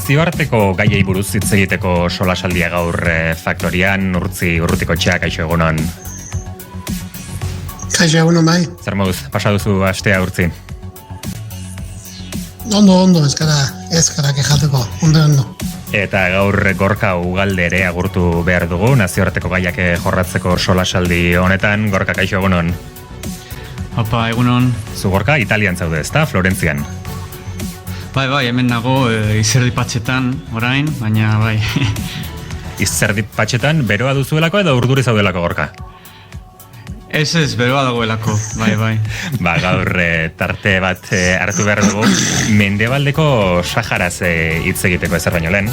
Nazioarteko gaiei buruz hitz egiteko solasaldia gaur faktorian, urrutiko txeak, kaixo egunon. Kaixo egunon bai. Zer moduz, pasa duzu astea urtzi? Ondo, ez gara kejateko, ondo. Eta gaur Gorka Ugalde ere agurtu behar dugu, nazioarteko gaiak jorratzeko solasaldi honetan. Gorka, kaixo egunon. Opa, egunon. Zu Gorka, Italian zaude, ezta? Florentzian. Bai, hemen nago izerdipatxetan orain, baina bai. Izerdipatxetan beroa duzuelako edo urduri zaudelako, Gorka? Ez, beroa dagoelako, bai. Gaur tarte bat hartu behar dugu, Mendebaldeko Saharaz hitz egiteko ezer baino lehen.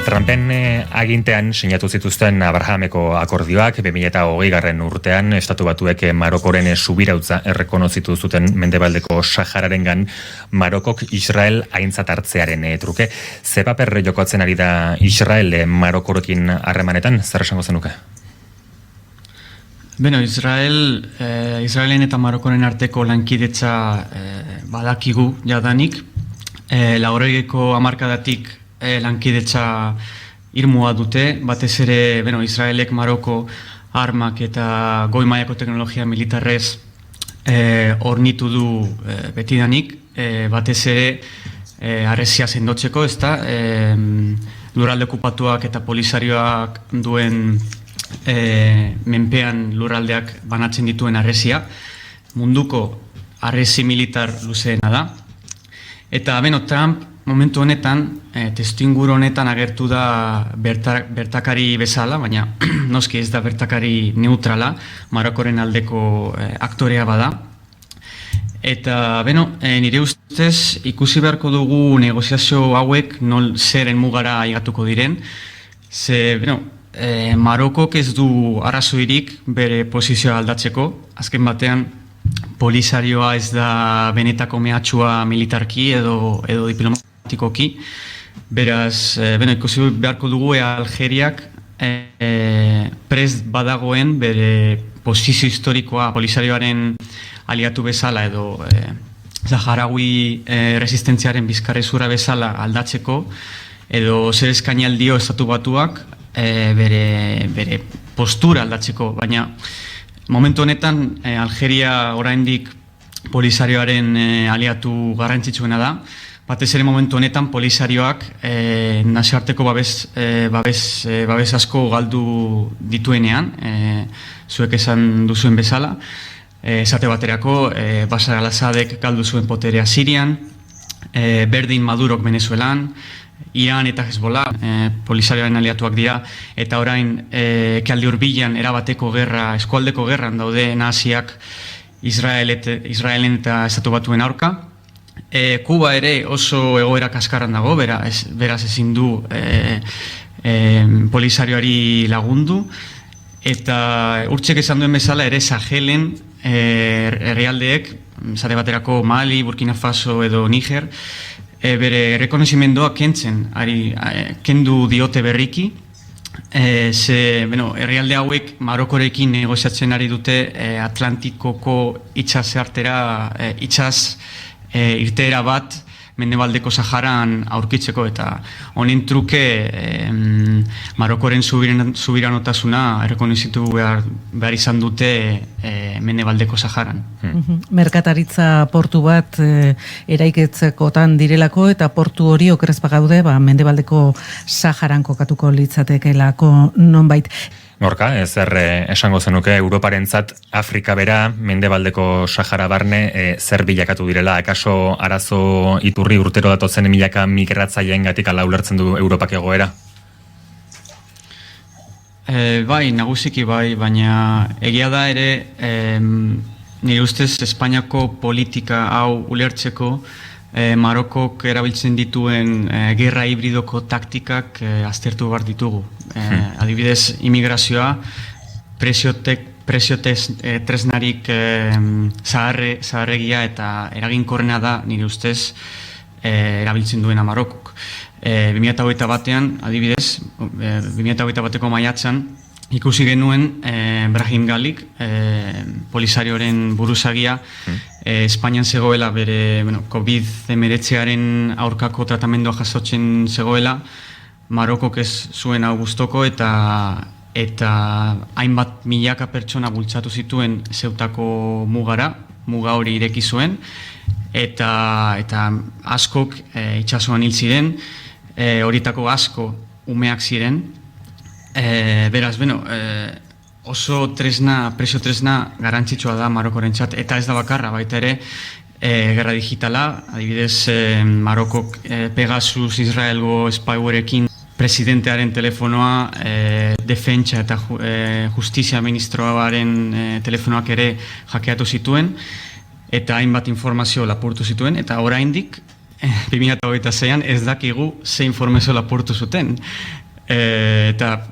Trumpen agintean sinatu zituzten Abrahameko akordioak 2020 urtean Estatu Batuek Marokoren subirautza errekonozitu zuten Mendebaldeko Sahararengan Marokok Israel aintzat hartzearen truke. Ze paper jokotzen ari da Israel Marokorokin harremanetan, zer esango zenuke? Beno, Israelen eta Marokoren arteko lankidetza badakigu jadanik. Laurogeko hamarkadatik lankidetza irmoa dute, batez ere, Israelek Maroko armak eta goi mailako teknologia militarrez hornitu du betidanik, batez ere harresia sendotzeko, ezta, lurralde okupatuak eta polisarioak duen menpean lurraldeak banatzen dituen harresia, munduko harresi militar luzeena da. Eta, Trump momentu honetan, testuinguru honetan agertu da bertakari bezala, baina noski ez da bertakari neutrala, Marokoren aldeko aktorea bada. Eta, nire ustez, ikusi beharko dugu negoziazio hauek zeren mugara aigatuko diren. Ze, Marokok ez du arrazoirik bere posizioa aldatzeko, azken batean, polisarioa ez da benetako mehatxua militarki edo diplomatikoki. Beraz, ikusi beharko dugu Algeriak prest badagoen bere posizio historikoa polisarioaren aliatu bezala edo Saharaui resistentziaren bizkarrezurra bezala aldatzeko edo zer eskaini aldio Estatu Batuak bere postura aldatzeko, baina momentu honetan, Algeria oraindik polisarioaren aliatu garrantzitsuena da. Batez ere momentu honetan polisarioak nazioarteko babes asko galdu dituenean, zuek esan duzuen bezala. Esate baterako, Bashar al-Assadek galdu zuen poterea Sirian, berdin Madurok Venezuelan, Iran eta Hezbollah polisarioaren aliatuak dira, eta orain ekialde hurbilan erabateko gerra, eskualdeko gerran daude naziak Israelen eta Estatu Batuen aurka. Kuba ere oso egoera kaskarran dago, beraz ezin du polisarioari lagundu, eta urtsek esan duen bezala ere Sahelen herrialdeek, esate baterako Mali, Burkina Faso edo Niger, bere rekonozimendua kendu diote berriki. Herrialde hauek Marokorekin negoziatzen ari dute Atlantikoko itsas irteera bat Mendebaldeko Saharan aurkitzeko, eta honen truke Marokoren subiranotasuna errekonozitu behar izan dute Mendebaldeko Saharan. Merkataritza portu bat eraiketzekotan direlako, eta portu hori okerrez bagaude Mendebaldeko Saharan kokatuko litzatekelako nonbait. Gorka, zer esango zenuke Europarentzat Afrika bera, Mendebaldeko Sahara barne, zer bilakatu direla? Akaso arazo iturri urtero datozen milaka migratzaileengatik ala ulertzen du Europak egoera? Bai, nagusiki bai, baina egia da ere, nire ustez Espainiako politika hau ulertzeko Marokok erabiltzen dituen gerra hibridoko taktikak aztertu behar ditugu. Adibidez, imigrazioa, presio tresnarik zaharregia eta eraginkorrena da nire ustez erabiltzen duena Marokok. 2021an, adibidez, 2021ko maiatzan, ikusi genuen Brahim Galik, polisarioren buruzagia, Espainian zegoela bere COVID-19aren aurkako tratamendua jasotzen zegoela, Marokok ez zuen hau gustoko eta hainbat milaka pertsona bultzatu zituen Zeutako muga hori ireki zuen, eta askok itsasoan hil ziren, horietako asko umeak ziren. Beraz, oso presio tresna garantzitsua da Marokorentzat, eta ez da bakarra, baita ere gerra digitala, adibidez Marokok Pegasus Israelgo spywareekin presidentearen telefonoa, defentsa eta justizia ministroaren telefonoak ere hackeatu zituen, eta hainbat informazio lapurtu zituen, eta oraindik 2026an ez dakigu ze informazio lapurtu zuten. Eta,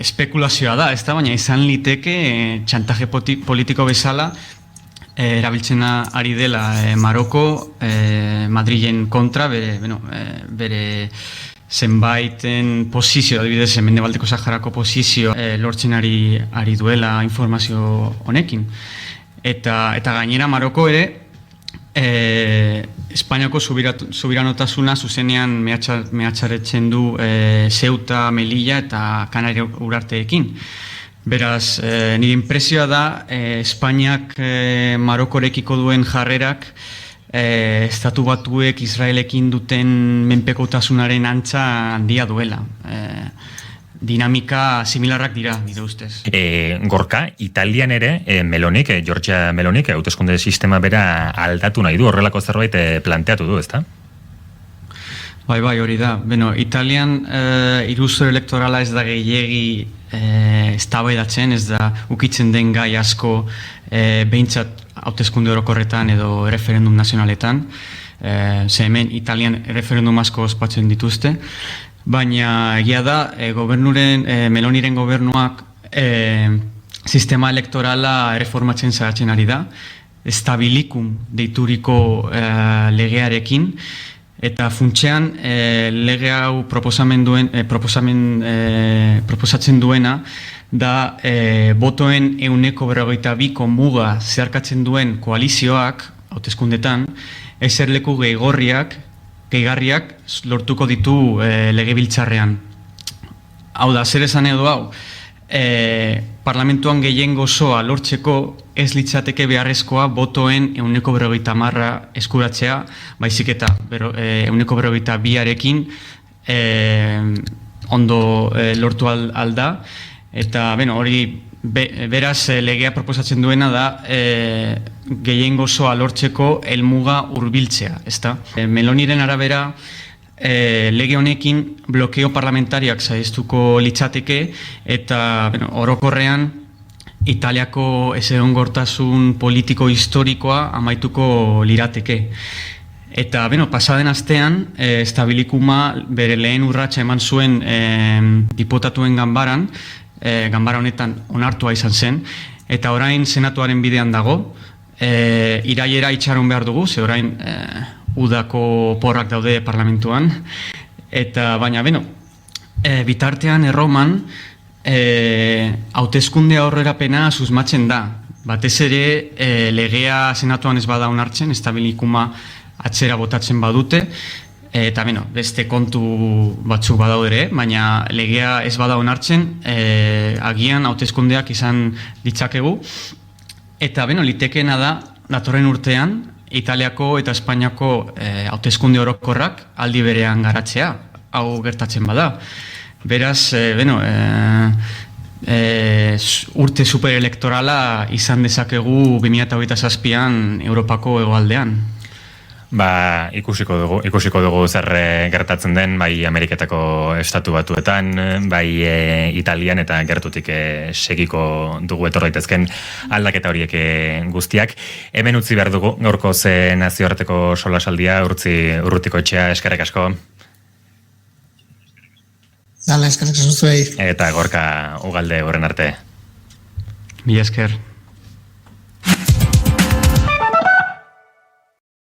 espekulazioa da, ez da, baina izan liteke txantaje politiko bezala erabiltzen ari dela Maroko Madrilen kontra bere zenbaiten posizio, adibidez, Mendebaldeko Saharako posizio lortzen ari duela informazio honekin. Eta gainera Maroko ere Espainiako subiranotasuna zuzenean mehatxaretzen du Ceuta, Melilla eta Kanaria urarteekin. Beraz, nire impresioa da Espainiak Marokorekiko duen jarrerak Estatu Batuek Israelekin duten menpekotasunaren antza handia duela. Dinamika similarrak dira, nire ustez. Gorka, Italian ere, Giorgia Melonik, hauteskunde sistema bera aldatu nahi du, horrelako zerbait planteatu du, ezta? Bai, hori da. Italian iruzur elektorala ez da gehiegi eztabaidatzen, ez da ukitzen den gai asko behintzat hauteskunde orokorretan edo referendum nazionaletan. Ze hemen Italian referendum asko ospatzen dituzte. Baina egia da, Meloniren gobernuak sistema elektorala reformatzen saiatzen ari da, estabilikum deituriko legearekin, eta funtsean lege hau proposatzen duena da botoen 152ko muga zeharkatzen duen koalizioak, hauteskundetan, eserleku gehigarriak lortuko ditu legebiltzarrean. Hau da, zer esan edo hau, parlamentuan gehiengo osoa lortzeko ez litzateke beharrezkoa botoen 150 eskuratzea, baizik eta 152arekin ondo lortu alda, eta hori beraz legea proposatzen duena da gehiengo osoa lortzeko helmuga hurbiltzea, ezta? Meloniren arabera lege honekin blokeo parlamentariak saiheztuko litzateke eta orokorrean Italiako ezegonkortasun politiko historikoa amaituko lirateke. Eta, pasaden astean, estabilikuma bere lehen urratsa eman zuen diputatuen ganbaran, ganbara honetan onartua izan zen, eta orain senatuaren bidean dago, irailera itxaron behar dugu, ze orain udako porrak daude parlamentuan, eta baina, bitartean Erroman hauteskunde aurrerapena susmatzen da. Batez ere legea senatuan ez bada onartzen, estabilikuma atzera botatzen badute, eta beste kontu batzuk badaude ere, baina legea ez bada onartzen, agian hauteskundeak izan ditzakegu, eta litekeena da, datorren urtean, Italiako eta Espainiako hauteskunde orokorrak aldi berean garatzea, hau gertatzen bada. Beraz, urte superelektorala izan dezakegu 2027an Europako hegoaldean. Ikusiko dugu zer gertatzen den, bai Ameriketako estatu batuetan, bai Italian, eta gertutik segiko dugu etor daitezken aldaketa horiek guztiak. Hemen utzi behar dugu, gaurko ze nazioarteko solasaldia, Urrutiko Etxea, eskerrik asko. Dala, eskerrik asko zuei. Eta Gorka Ugalde horren arte. Mila esker.